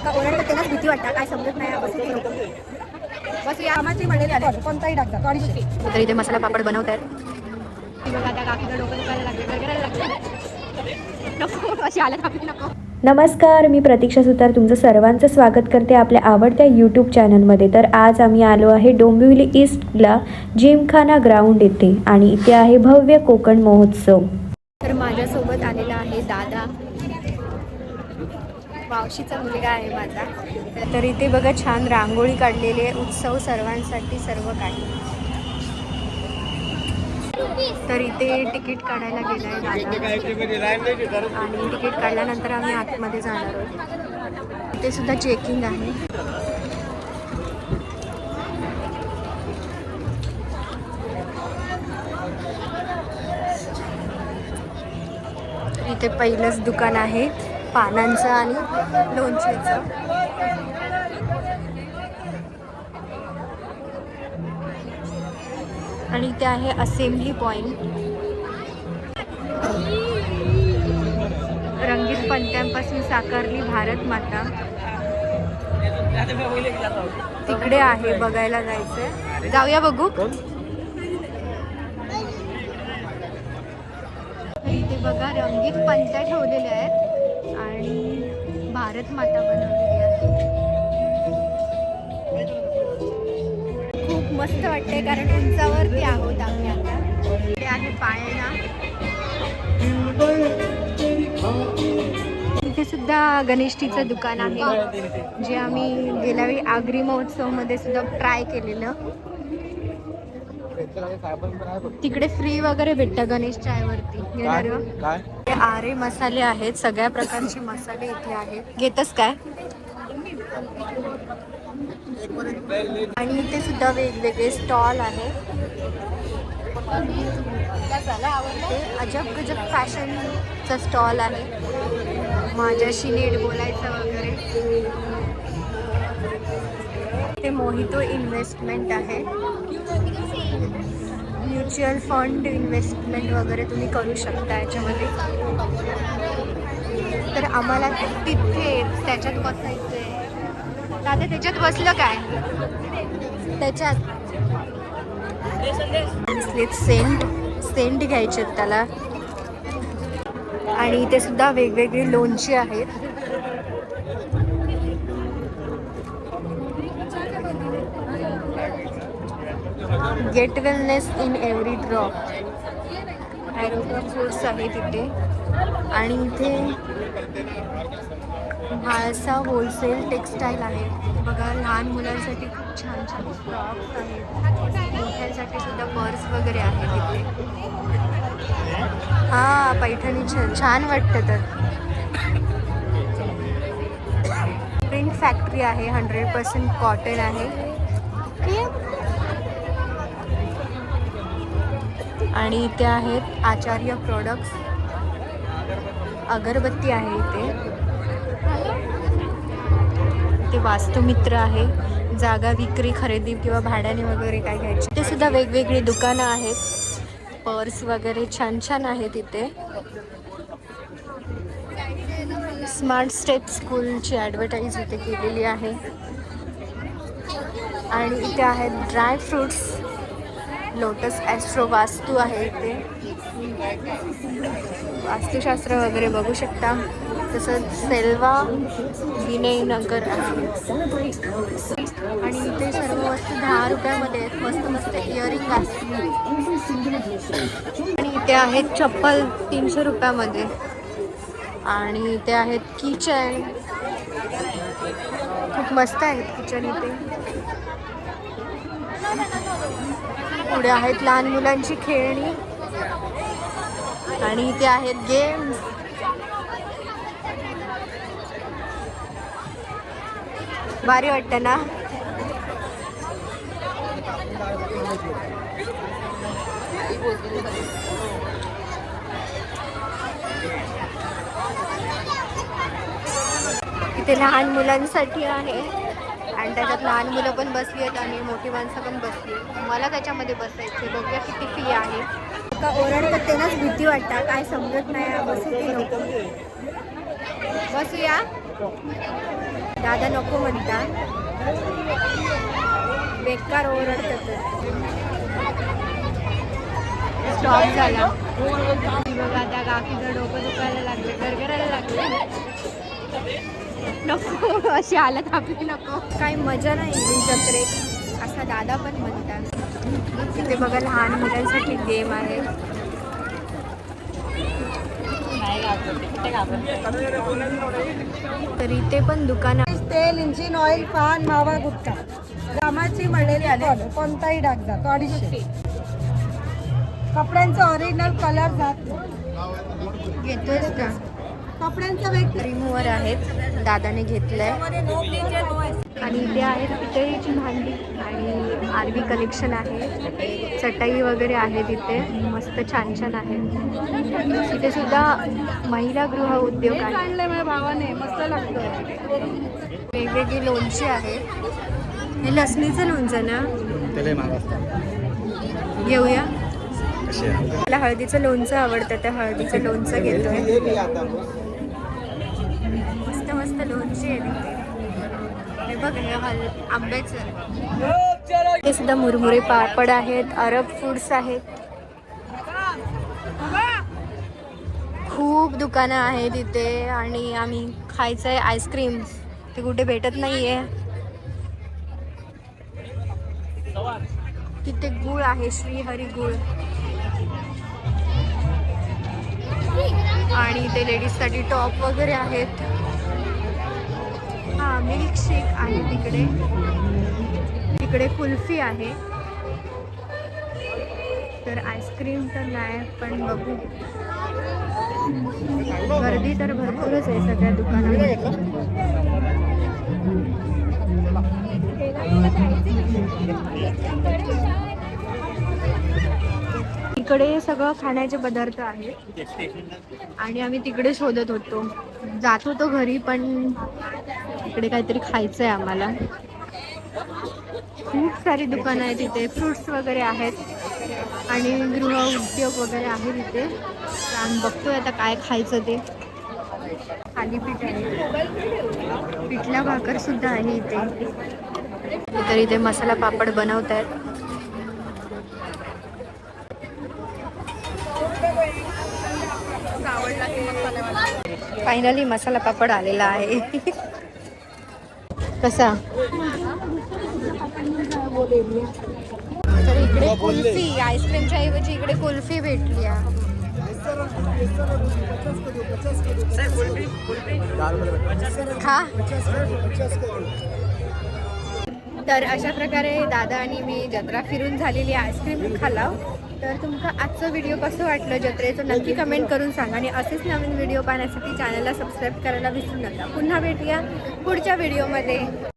ओरडतात तेव्हाच भीती वाटतं, काय समजत नाही बस की नको बस या आम्हाची म्हणलेली आले कोणताही टाकता काढीशे. तर इथे मसाला पापड बनवत आहेत. बघा त्या काकीचं डोकं दुखायला लागले, गरगरायला लागले. नको अशी हालत आपली नको. नमस्कार, मी प्रतीक्षा सुतार तुमचं सर्वांचं स्वागत करते आपल्या आवडत्या यूट्यूब चॅनलमध्ये. तर आज आम्ही आलो आहे डोंबिवली ईस्टला जिमखाना ग्राउंड येथे आणि इथे आहे भव्य कोकण महोत्सव. तर माझ्यासोबत आलेला आहे दादा, मावशीचा मुलगा आहे माझा. तर इथे बघा छान रांगोळी काढलेली आहे, उत्सव सर्वांसाठी सर्व काही. तर इथे तिकीट काढायला गेलं आहे दादा आणि तिकीट काढल्यानंतर आम्ही आतमध्ये जाणार आहोत. इथे सुद्धा चेकिंग आहे. इथे पहिलंच दुकान आहे पानांचं आणि लोणच्याचं. आणि इथे आहे असेंब्ली पॉइंट. रंगीत पणत्यांपासून साकारली भारत माता तिकडे आहे, बघायला जायचंय. जाऊया बघू. इथे बघा रंगीत पणत्या ठेवलेल्या आहेत आणि भारत माता बनवलेली आहे. खूप मस्त वाटते कारण उंचावरती आहोत आम्ही आता. इथे आहे पाळणा. इथे सुद्धा गणेशटीचं दुकान आहे जे आम्ही गेल्या वेळी आगरी महोत्सवमध्ये सुद्धा ट्राय केलेलं. तिकडे फ्री वगैरे भेटतं गणेश चायवरती घेणार. आरे मसाले आहेत, सगळ्या प्रकारचे मसाले इथे आहेत. घेतस काय? आणि इथे सुद्धा वेगवेगळे स्टॉल आहेत. अजब गजब फॅशनचा स्टॉल आहे. माझ्याशी नीट बोलायचं वगैरे. ते मोहितो इन्व्हेस्टमेंट आहे, म्युच्युअल फंड इन्व्हेस्टमेंट वगैरे तुम्ही करू शकता याच्यामध्ये. तर आम्हाला तिथे त्याच्यात बसायचंय. दादा त्याच्यात बसलं काय? त्याच्यात सेंट घ्यायचे त्याला. आणि इथे सुद्धा वेगवेगळी लोणची आहेत. Get wellness in every drop aroma foods आहे तिथे. आणि इथे म्हाळसा होलसेल टेक्स्टाईल आहे. बघा लहान मुलांसाठी खूप छान छान फ्रॉक्स आहेत. मोठ्यांसाठी सुद्धा पर्स वगैरे आहे तिथे. हा पैठणी छान वाटतं. तर प्रिंट फॅक्टरी आहे, 100% कॉटन आहे. आणि इथे आहेत आचार्य प्रोडक्ट्स. अगरबत्ती आहे इथे. ते वास्तुमित्र आहे, जागा विक्री खरेदी किंवा भाड्याने वगैरे काय घ्यायचे. ते सुद्धा वेगवेगळी दुकानं आहेत. पर्स वगैरे छान छान आहेत इथे. स्मार्ट स्टेप स्कूलची ॲडव्हर्टाईज इथे केलेली आहे. आणि इथे आहेत ड्राय फ्रूट्स. लोटस ॲस्ट्रो वास्तू आहे इथे. वास्तुशास्त्र वगैरे बघू शकता. तसंच सेल्वा विनयनगर आहे. आणि इथे सर्व वस्तू 10 रुपयामध्ये आहेत. मस्त मस्त इयरिंग आहेत. आणि इथे आहेत चप्पल 300 रुपयामध्ये. आणि इथे आहेत किचन, खूप मस्त आहेत किचन इथे. पुढे आहेत लहान मुलांची खेळणी. आणि इथे आहेत गेम्स. भारी वाटतं ना. इथे लहान मुलांसाठी आहे आणि त्याच्यात लहान मुलं पण बसली आहेत आणि मोठी माणसं पण बसली आहेत. मला त्याच्यामध्ये बसायचे. बघूया किती फी आहे. का ओरडतात तेव्हाच भीती वाटतं, काय समजत नाही बसू की नको बसूया. दादा नको म्हणता, बेकार ओरडतात. स्टॉप झाला. बघा त्या काकीचं डोकं दुखायला लागलं, गरगरायला लागलं. नको अशी हालत आपली नको. काही मजा नाही जत्रेत असा दादा पण म्हणतात. तिथे बघा लहान मुलांसाठी गेम आहे. तर इथे पण दुकान. तेल, इंजिन ऑइल, पान, मावा, गुटखा, कामाची मळलेली आले, कोणताही डाग जातो 250. कपड्यांचा ओरिजिनल कलर जात घेतोयस का? कपड्यांचा वेग रिमूव्हर आहेत, दादाने घेतलंय. आणि इथे आहेत पितळेची भांडी आणि आरबी कलेक्शन आहे. चटई वगैरे आहे तिथे, मस्त छान छान आहे. तिथे सुद्धा महिला गृह उद्योग आहे. आणलंय माझ्या भावाने, मस्त लागतं. वेगवेगळी लोणची आहेत. हे लसणीचं लोणचं ना, घेऊया. मला हळदीचं लोणचं आवडतं, त्या हळदीचं लोणचं घेतोय. मस्त मस्त लोणची आहे तिथे. हे बघ, हे आंब्याचं. हे सुद्धा मुरमुरे पापड आहेत, अरब फूड्स आहेत. खूप दुकानं आहेत तिथे. आणि आम्ही खायचं आहे आईस्क्रीम, ते कुठे भेटत नाहीये. तिथे गुळ आहे, श्रीहरी गुळ. आणि ते लेडीजसाठी टॉप वगैरे आहेत. हा, मिल्कशेक आहे तिकडे. तिकडे कुल्फी आहे. तर आईस्क्रीम तर नाही, पण बघू. गर्दी तर भरपूरच आहे सगळ्या दुकानांमध्ये. इकडे सगळं खाण्याचे पदार्थ आहेत. आणि आम्ही तिकडे शोधत होतो, जात होतो घरी, पण इकडे काहीतरी खायचं आहे आम्हाला. खूप सारी दुकानं आहेत तिथे, फ्रुट्स वगैरे आहेत आणि गृह उद्योग वगैरे आहे तिथे. आम्ही बघतोय आता काय खायचं ते. थालीपीठ आहे, पिठला भाकर सुद्धा आहे इथे. तर इथे मसाला पापड बनवत आहेत. फायनली मसाला पापड आलेला आहे. कसा? तर इकडे कुल्फी, आईस्क्रीमच्या ऐवजी इकडे कुल्फी भेटली आहे. खा. तर अशा प्रकारे दादा आणि मी जत्रा फिरून झालेली आईस्क्रीम खाल्ला. तर तुमका आजचं व्हिडिओ कसं वाटलं जत्रेचं नक्की कमेंट करून सांगा. आणि असेच नवीन व्हिडिओ पाहण्यासाठी चॅनलला सबस्क्राईब करायला विसरू नका. पुन्हा भेटूया पुढच्या व्हिडिओमध्ये.